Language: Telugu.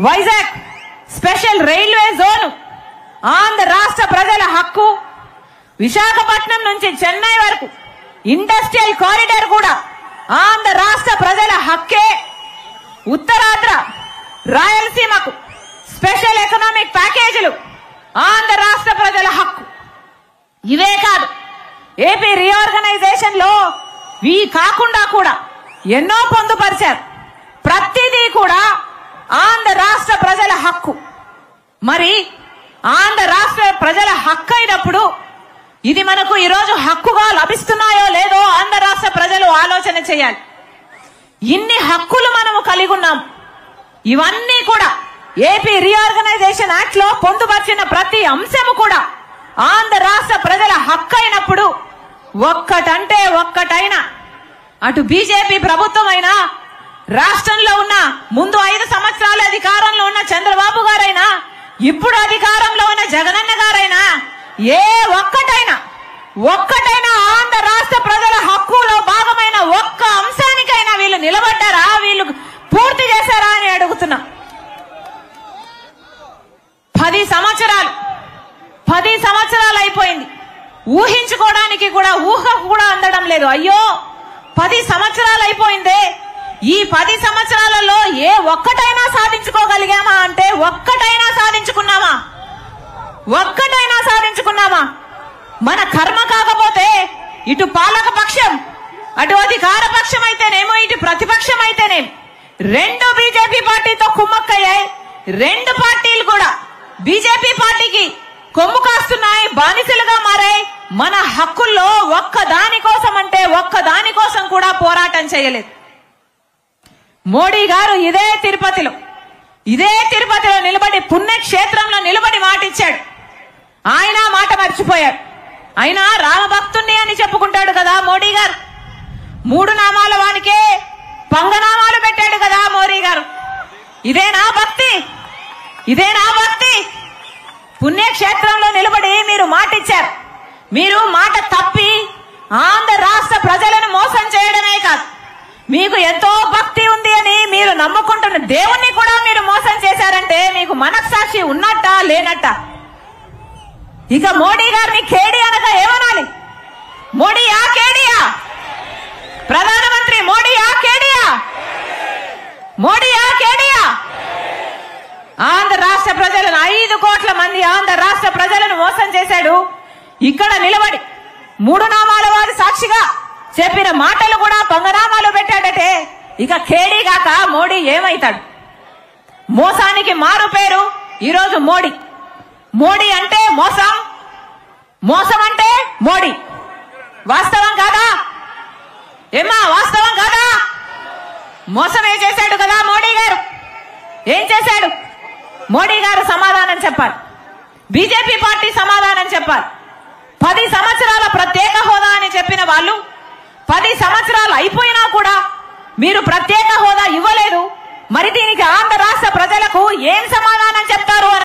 Vizag special railway zone Andhra రాష్ట్ర ప్రజల హక్కు. విశాఖపట్నం నుంచి చెన్నై వరకు ఇండస్ట్రియల్ కారిడార్ కూడా ఆంధ్ర రాష్ట్ర ప్రజల హక్కే. ఉత్తరాంధ్ర రాయలసీమకు స్పెషల్ ఎకనామిక్ ప్యాకేజీలు ఆంధ్ర రాష్ట్ర ప్రజల హక్కు. ఇవే కాదు, ఏపీ రీఆర్గనైజేషన్ లో ఇవి కాకుండా కూడా ఎన్నో పొందుపరిచారు. ప్రతిదీ కూడా ఆంధ్ర రాష్ట్ర ప్రజల హక్కు. మరి ఆంధ్ర రాష్ట్ర ప్రజల హక్కు అయినప్పుడు ఇది మనకు ఈరోజు హక్కుగా లభిస్తున్నాయో లేదో ఆంధ్ర రాష్ట్ర ప్రజలు ఆలోచన చేయాలి. ఇన్ని హక్కులు మనము కలిగి ఉన్నాం. ఇవన్నీ కూడా ఏపీ రీఆర్గనైజేషన్ యాక్ట్ లో పొందుపరిచిన ప్రతి అంశము కూడా ఆంధ్ర రాష్ట్ర ప్రజల హక్కు అయినప్పుడు ఒక్కటంటే ఒక్కటైనా అటు బీజేపీ ప్రభుత్వం అయినా, రాష్ట్రంలో ఉన్న ముందు 5 సంవత్సరాలు అధికారంలో ఉన్న చంద్రబాబు గారైనా, ఇప్పుడు అధికారంలో ఉన్న జగనన్న గారైనా, ఏ ఒక్కటైనా ఆంధ్ర రాష్ట్ర ప్రజల హక్కులో భాగమైన ఒక్క అంశానికైనా వీళ్ళు నిలబడ్డారా, వీళ్ళు పూర్తి చేశారా అని అడుగుతున్నా. 10 సంవత్సరాలు అయిపోయింది. ఊహించుకోవడానికి కూడా ఊహకు కూడా అందడం లేదు. అయ్యో 10 సంవత్సరాలు అయిపోయిందే, ఈ 10 సంవత్సరాలలో ఏ ఒక్కటైనా సాధించుకోగలిగామా అంటే ఒక్కటైనా సాధించుకున్నామా? మన కర్మ కాకపోతే ఇటు పాలక పక్షం, అటు అధికార పక్షం అయితేనేమో, ఇటు ప్రతిపక్షం అయితేనేమో రెండు బీజేపీ పార్టీతో కుమ్మక్కయ్యాయి. 2 పార్టీలు కూడా బీజేపీ పార్టీకి కొమ్ము కాస్తున్నాయి, బానిసలుగా మారాయి. మన హక్కుల్లో ఒక్కదాని కోసం కూడా పోరాటం చేయలేదు. మోడీ గారు ఇదే తిరుపతిలో నిలబడి, పుణ్యక్షేత్రంలో నిలబడి మాటిచ్చాడు. ఆయన మాట మర్చిపోయాడు. ఆయన రామభక్తుణ్ణి అని చెప్పుకుంటాడు కదా మోడీ గారు. 3 నామాల వానికే పంగనామాలు పెట్టాడు కదా మోడీ గారు. ఇదేనా భక్తి? పుణ్యక్షేత్రంలో నిలబడి మీరు మాటిచ్చారు. మీరు మాట తప్పి ఆంధ్ర రాష్ట్ర ప్రజలను మోసం చేయడమే కాదు, మీకు ఎంతో భక్తి ఉంది అని మీరు నమ్ముకుంటున్న దేవుణ్ణి కూడా మీరు మోసం చేశారంటే మీకు మనస్సాక్షి ఉన్నట్టా లేనట్టా? ఇక మోడీ గారిని కేడీ అనగా ఏమనాలి? మోడీయా కేడీయా? ప్రధానమంత్రి మోడీయా కేడీయా? ఆంధ్ర రాష్ట్ర ప్రజలను 5 కోట్ల మంది ఆంధ్ర రాష్ట్ర ప్రజలను మోసం చేశాడు. ఇక్కడ నిలబడి 3 నామాల వారి సాక్షిగా చెప్పిన మాటలు కూడా పంగనామాలు పెట్టాడటే ఇక కేడీ గాక మోడీ ఏమైతాడు? మోసానికి మారు పేరు ఈరోజు మోడీ అంటే మోసం అంటే మోడీ. వాస్తవం కాదా? వాస్తవం కాదా? మోసమే చేశాడు కదా మోడీ గారు. ఏం చేశాడు? మోడీ గారు సమాధానం చెప్పాలి, బీజేపీ పార్టీ సమాధానం చెప్పాలి. 10 సంవత్సరాల ప్రత్యేక హోదా అని చెప్పిన వాళ్ళు 10 సంవత్సరాలు అయిపోయినా కూడా మీరు ప్రత్యేక హోదా ఇవ్వలేదు. మరి దీనికి ఆంధ్ర రాష్ట్ర ప్రజలకు ఏం సమాధానం చెప్తారు?